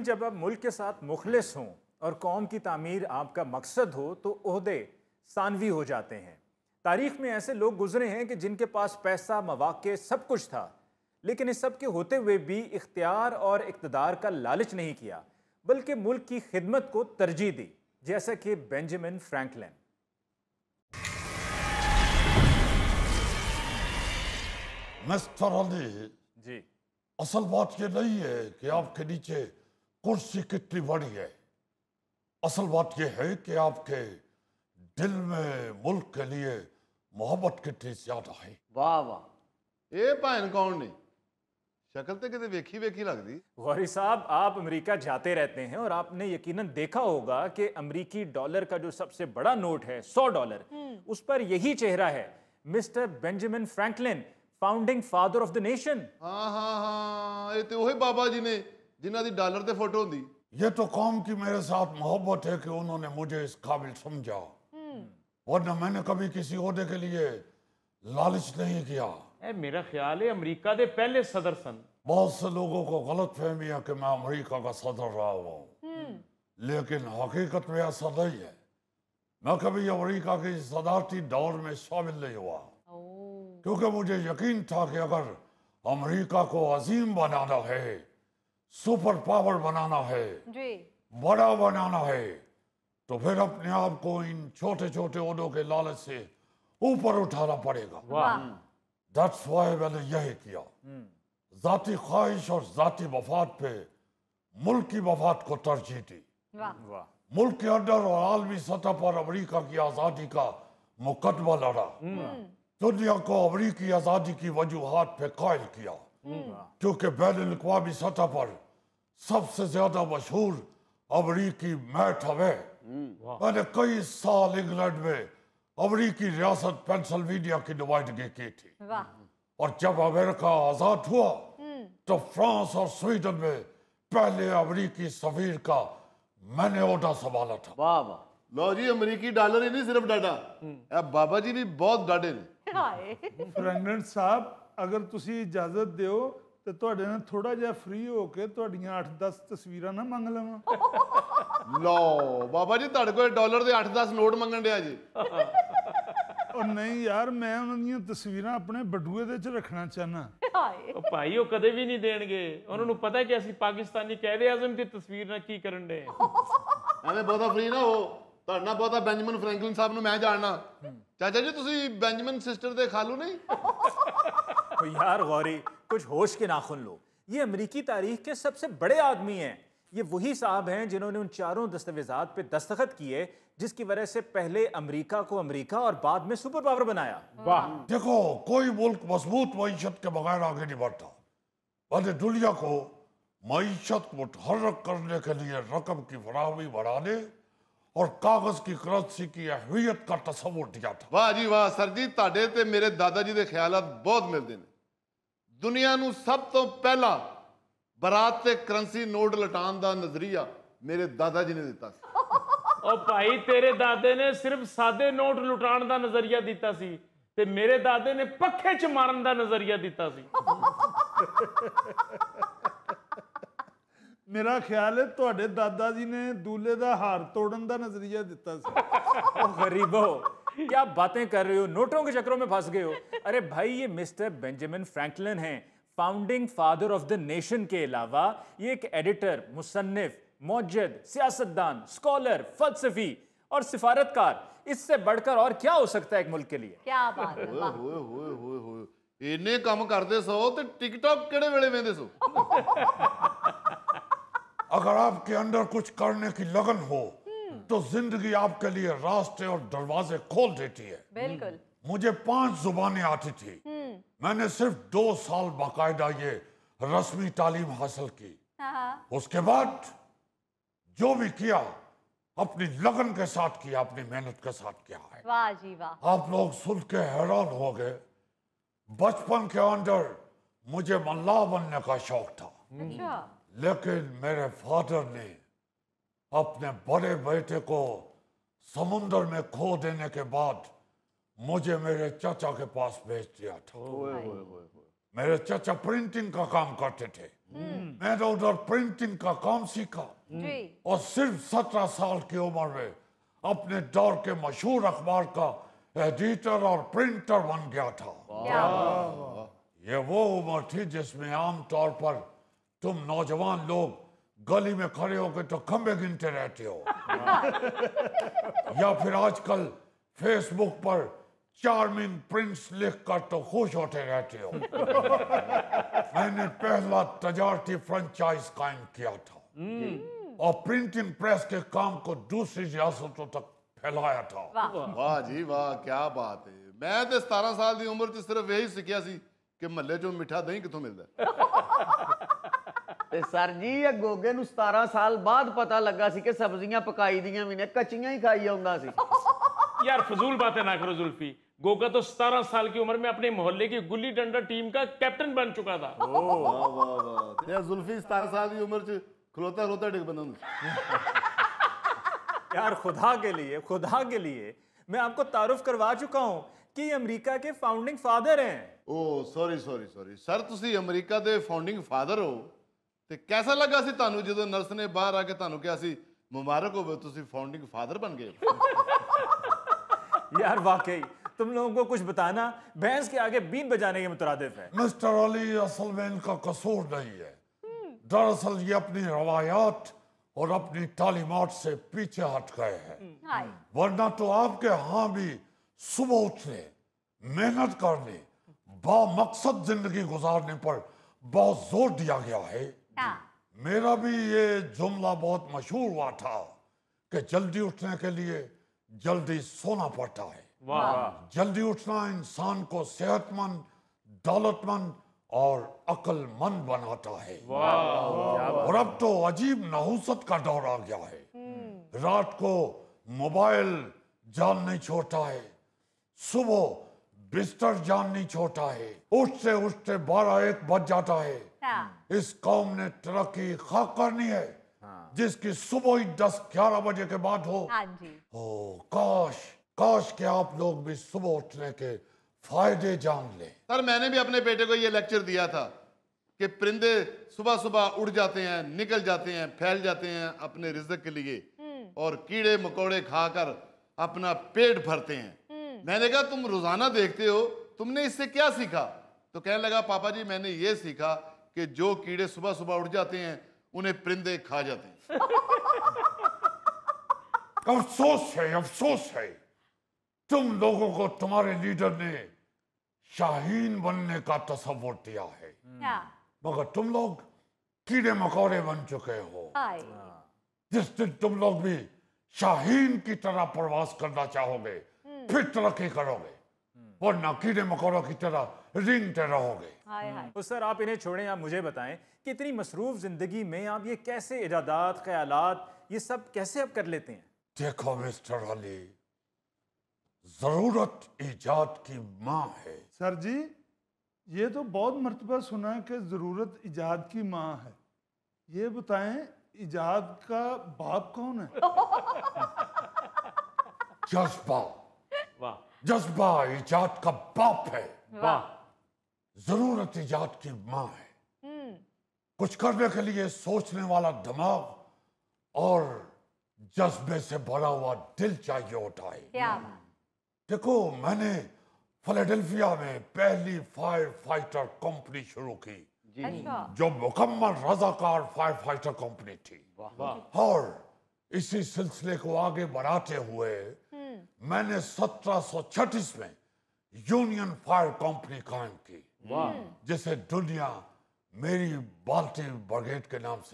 सामीन, जब आप मुल्क के साथ मुखलिस हों और कौम की तामीर आपका मकसद हो तो ओहदे सानवी हो जाते हैं। तारीख में ऐसे लोग गुजरे हैं कि जिनके पास पैसा, मवाक़े, सब कुछ था, लेकिन इस सब के होते हुए भी इख्तियार और इक़्तिदार का लालच नहीं किया, बल्कि मुल्क की खिदमत को तरजीह दी, जैसा कि बेंजामिन फ्रैंकलिन। मिस्टर अली जी, असल बात ये नहीं है कि आपके नीचे कुर्सी कितनी बड़ी है। असल बात ये है कि आपके दिल में मुल्क के लिए मोहब्बत कितनी ज्यादा है। वाह वाह, ये भैन कौन ने? शक्ल तो कितने वेखी वेखी लगती। गौरी साहब, आप अमेरिका जाते रहते हैं और आपने यकीनन देखा होगा कि अमेरिकी डॉलर का जो सबसे बड़ा नोट है $100, उस पर यही चेहरा है, mister Benjamin Franklin, founding father of the nation. हाँ हाँ हाँ, ये तो वही बाबा जी ने जिन्हों की डॉलर ते फोटो होंगी। ये तो कौम की मेरे साथ मोहब्बत है कि उन्होंने मुझे इस काबिल समझा, वरना मैंने कभी किसी ओहदे के लिए लालच नहीं किया। मेरा ख्याल है अमेरिका के पहले सदर सन। बहुत से लोगों को गलत फहमी है कि मैं अमेरिका का सदर रहा हुआ हूँ, लेकिन हकीकत में ऐसा नहीं है। मैं कभी अमेरिका की सदारती दौर में शामिल नहीं हुआ, क्योंकि मुझे यकीन था कि अगर अमेरिका को अजीम बनाना है, सुपर पावर बनाना है, बड़ा बनाना है, तो फिर अपने आप को इन छोटे छोटे ओहदों के लालच से ऊपर उठाना पड़ेगा। दैट्स व्हाई मैंने यही किया। जाती ख्वाहिश और जाती मफाद पे मुल्क की मफाद को तरजीह दी। मुल्क के अंदर और आलमी सतह पर अमेरिका की आजादी का मुकदमा लड़ा। दुनिया को अमेरिकी आजादी की वजूहात पे कायल किया, क्योंकि बैनुल अक़वामी सतह पर सबसे ज्यादा मशहूर अमेरिकी मैट हवे। मैंने कई साल इंग्लैंड में अमेरिकी रियासत पेंसिल्वेनिया की नुमाइंदगी की थी, और जब अमेरिका आजाद हुआ तो फ्रांस और स्वीडन में पहले अमेरिकी सफीर का मैंने ओहदा संभाला था। वाह वाह, लो जी, अमेरिकी डॉलर ही नहीं सिर्फ डाडा, अब बाबा जी भी बहुत डाडे ने। फ्रैंकलिन साहब, अगर तुसी इजाजत दियो तो ਤੁਹਾਡੇ ਨਾਲ थोड़ा ਜਿਹਾ फ्री हो के ਤੁਹਾਡੀਆਂ 8-10 ਤਸਵੀਰਾਂ ਨਾ ਮੰਗ ਲਵਾਂ। लो बाबा जी, ਤੁਹਾਡੇ ਕੋਲ ਡਾਲਰ ਦੇ 8-10 ਨੋਟ ਮੰਗਣ ਡਿਆ ਜੀ। और नहीं यार, मैं ਉਹਨਾਂ ਦੀਆਂ ਤਸਵੀਰਾਂ ਆਪਣੇ ਬਟੂਏ ਦੇ ਚ ਰੱਖਣਾ ਚਾਹਨਾ। ਉਹ ਭਾਈ ਉਹ ਕਦੇ ਵੀ ਨਹੀਂ ਦੇਣਗੇ, ਉਹਨਾਂ ਨੂੰ ਪਤਾ ਕਿ ਅਸੀਂ ਪਾਕਿਸਤਾਨੀ ਕਾਇਦੇ ਆਜ਼ਮ ਦੀ ਤਸਵੀਰ ਨਾਲ ਕੀ ਕਰਨ ਦੇ। ਐਵੇਂ ਬਹੁਤਾ ਫ੍ਰੀ ਨਾ ਹੋ, ਤੁਹਾਡਾ ਨਾ ਬਹੁਤਾ ਬੈਂਜਾਮਿਨ ਫਰੈਂਕਲਿਨ ਸਾਹਿਬ ਨੂੰ ਮੈਂ ਜਾਣਨਾ। ਚਾਚਾ ਜੀ, ਤੁਸੀਂ ਬੈਂਜਾਮਿਨ सिस्टर ਦੇ खालू नहीं? तो यार गौरी, कुछ होश के नाखुन लो। ये अमेरिकी तारीख के सबसे बड़े आदमी हैं। ये वही साहब हैं जिन्होंने उन चारों दस्तावेजात पे दस्तखत किए जिसकी वजह से पहले अमेरिका को अमेरिका और बाद में सुपर पावर बनाया। वाह, देखो, कोई मुल्क मजबूत मईशत के बगैर आगे नहीं बढ़ता। बल्कि दुनिया को मईशत मुतहर्रक करने के लिए रकम की फराहमी बढ़ाने और कागज की करेंसी की अहमियत का तस्वुर दिया था। वाह जी वाह सर जी, ਤੁਹਾਡੇ ਤੇ ਮੇਰੇ ਦਾਦਾ ਜੀ ਦੇ ਖਿਆਲਾਤ ਬਹੁਤ ਮਿਲਦੇ ਨੇ। ਦੁਨੀਆ ਨੂੰ ਸਭ ਤੋਂ ਪਹਿਲਾਂ ਬਰਾਤ ਤੇ ਕਰੰਸੀ ਨੋਟ ਲਟਾਉਣ ਦਾ ਨਜ਼ਰੀਆ ਮੇਰੇ ਦਾਦਾ ਜੀ ਨੇ ਦਿੱਤਾ ਸੀ। ਉਹ ਭਾਈ ਤੇਰੇ ਦਾਦੇ ਨੇ ਸਿਰਫ ਸਾਦੇ ਨੋਟ ਲੁਟਾਉਣ ਦਾ ਨਜ਼ਰੀਆ ਦਿੱਤਾ ਸੀ ਤੇ ਮੇਰੇ ਦਾਦੇ ਨੇ ਪੱਖੇ 'ਚ ਮਾਰਨ ਦਾ ਨਜ਼ਰੀਆ ਦਿੱਤਾ ਸੀ। मेरा ख्याल है ਤੁਹਾਡੇ ਦਾਦਾ जी ने दूल्हे ਦਾ ਹਾਰ ਤੋੜਨ ਦਾ ਨਜ਼ਰੀਆ ਦਿੱਤਾ ਸੀ। ओ गरीबो, क्या बातें कर रहे हो, नोटों के चक्रों में फंस गए हो। अरे भाई, ये मिस्टर बेंजामिन फ्रैंकलिन हैं, founding father of the nation के अलावा ये एक एडिटर, मुसन्निफ, मौजद, सियासतदान, स्कॉलर, फलसफी और सिफारतकार। इससे बढ़कर और क्या हो सकता है एक मुल्क के लिए। क्या बात है, वाह। ਹੋਏ ਹੋਏ ਹੋਏ ਹੋਏ, ਇੰਨੇ ਕੰਮ ਕਰਦੇ ਸੋ ਤੇ ਟਿਕਟੌਕ ਕਿਹੜੇ ਵੇਲੇ ਵੇਂਦੇ ਸੋ? अगर आपके अंदर कुछ करने की लगन हो तो जिंदगी आपके लिए रास्ते और दरवाजे खोल देती है। बिल्कुल। मुझे 5 जुबानें आती थी। मैंने सिर्फ 2 साल बाकायदा ये रस्मी तालीम हासिल की। उसके बाद जो भी किया अपनी लगन के साथ किया, अपनी मेहनत के साथ किया है। वाह जी वाह। आप लोग सुन के हैरान हो गए। बचपन के अंदर मुझे मल्लाह बनने का शौक था, अच्छा। लेकिन मेरे फादर ने अपने बड़े बेटे को समुंदर में खो देने के बाद मुझे मेरे चाचा के पास भेज दिया था। मेरे चाचा प्रिंटिंग का काम करते थे। मैंने उधर प्रिंटिंग का काम सीखा जी और सिर्फ 17 साल की उम्र में अपने दौर के मशहूर अखबार का एडिटर और प्रिंटर बन गया था। क्या बात। ये वो उम्र थी जिसमें आमतौर पर तुम नौजवान लोग गली में खड़े होकर तो खंबे गिनते रहते हो या फिर आजकल फेसबुक पर चार्मिंग प्रिंट्स लिखकर तो खुश होते रहते हो। मैंने पहला तजारती फ्रेंचाइज कायम किया था और प्रिंटिंग प्रेस के काम को दूसरी रियासतों तक फैलाया था। वाह जी वाह, क्या बात है। मैं तो 17 साल की उम्र च सिर्फ यही सीखिया सी कि महल्ले चों मिठा दही कितों मिलता है। ਤੇ ਸਰ ਜੀ ਇਹ ਗੋਗੇ ਨੂੰ 17 ਸਾਲ ਬਾਅਦ ਪਤਾ ਲੱਗਾ ਸੀ ਕਿ ਸਬਜ਼ੀਆਂ ਪਕਾਈ ਦੀਆਂ ਵੀ ਨੇ, ਕੱਚੀਆਂ ਹੀ ਖਾਈ ਆਉਂਦਾ ਸੀ। यार फजूल बातें ना करो जुल्फी। गोगा तो 17 साल की उम्र में अपने मोहल्ले की गुल्ली डंडा टीम का कैप्टन बन चुका था। वाह वाह वाह। ये जुल्फी 17 साल की उम्र च खलोता खलोता डिग बंदा यार खुदा के लिए मैं आपको तारुफ करवा चुका हूं कि ये अमेरिका के फाउंडिंग फादर हैं। ओ सॉरी सर, ਤੁਸੀਂ ਅਮਰੀਕਾ ਦੇ ਫਾਊਂਡਿੰਗ ਫਾਦਰ ਹੋ ਤੇ कैसा लगा ਸੀ ਤੁਹਾਨੂੰ ਜਦੋਂ ਨਰਸ ਨੇ ਬਾਹਰ ਆ ਕੇ ਤੁਹਾਨੂੰ ਕਿਹਾ ਸੀ ਮੁਬਾਰਕ ਹੋਵੇ ਤੁਸੀਂ ਫਾਊਂਡਿੰਗ ਫਾਦਰ बन गए। यार वाकई तुम लोगों को कुछ बताना भैंस के आगे बीन बजाने के मुतरादिफ है। मिस्टर अली असल में इनका कसूर नहीं है। दरअसल ये अपनी रवायात और अपनी तालीमात से पीछे हट गए हैं। वरना तो आपके यहाँ भी सुबह उठने, मेहनत करने, बामकसद जिंदगी गुजारने पर बहुत जोर दिया गया है। मेरा भी ये जुमला बहुत मशहूर हुआ था कि जल्दी उठने के लिए जल्दी सोना पड़ता है। जल्दी उठना इंसान को सेहतमंद, दौलतमंद और अक्लमंद बनाता है। और अब तो अजीब नहुसत का दौर आ गया है। रात को मोबाइल जान नहीं छोड़ता है, सुबह बिस्तर जान नहीं छोड़ता है, उठते उठते 12-1 बज जाता है। इस कौम ने तरक्की खा करनी है जिसकी सुबह ही 10-11 बजे के बाद हो। ओ काश कि आप लोग भी सुबह उठने के फायदे जान लें। सर मैंने भी अपने बेटे को ये लेक्चर दिया था कि परिंदे सुबह सुबह उड़ जाते हैं, निकल जाते हैं, फैल जाते हैं अपने रिज़्क़ के लिए और कीड़े मकोड़े खाकर अपना पेट भरते हैं। मैंने कहा तुम रोजाना देखते हो, तुमने इससे क्या सीखा? तो कहने लगा पापा जी मैंने ये सीखा कि जो कीड़े सुबह सुबह उड़ जाते हैं उन्हें परिंदे खा जाते हैं। अफसोस है तुम लोगों को तुम्हारे लीडर ने शाहीन बनने का तसव्वुर दिया है, मगर तुम लोग कीड़े मकोड़े बन चुके हो। जिस दिन तुम लोग भी शाहीन की तरह प्रवास करना चाहोगे फिर तरक्की करोगे, वरना कीड़े मकोड़ों की तरह रेंगते रहोगे। तो सर आप इन्हें छोड़ें, आप मुझे बताएं कि इतनी मसरूफ जिंदगी में आप ये कैसे इजादात, ख्यालात, ये सब कैसे आप कर लेते हैं? देखो मिस्टर अली, जरूरत इजाद की माँ है। सर जी ये तो बहुत मर्तबा सुना है कि जरूरत इजाद की माँ है। ये बताएं इजाद का बाप कौन है? जज्बा इजाद का बाप है। जरूरत इजाद की माँ है। कुछ करने के लिए सोचने वाला दिमाग और जज्बे से भरा हुआ दिल चाहिए होता है। देखो मैंने फिलाडेल्फिया में पहली फायर फाइटर कंपनी शुरू की जो मुकम्मल रजाकार फायर फाइटर कंपनी थी। और इसी सिलसिले को आगे बढ़ाते हुए मैंने 1736 में यूनियन फायर कंपनी कायम की जिसे दुनिया मेरी बाल्टी ब्रिगेड के नाम से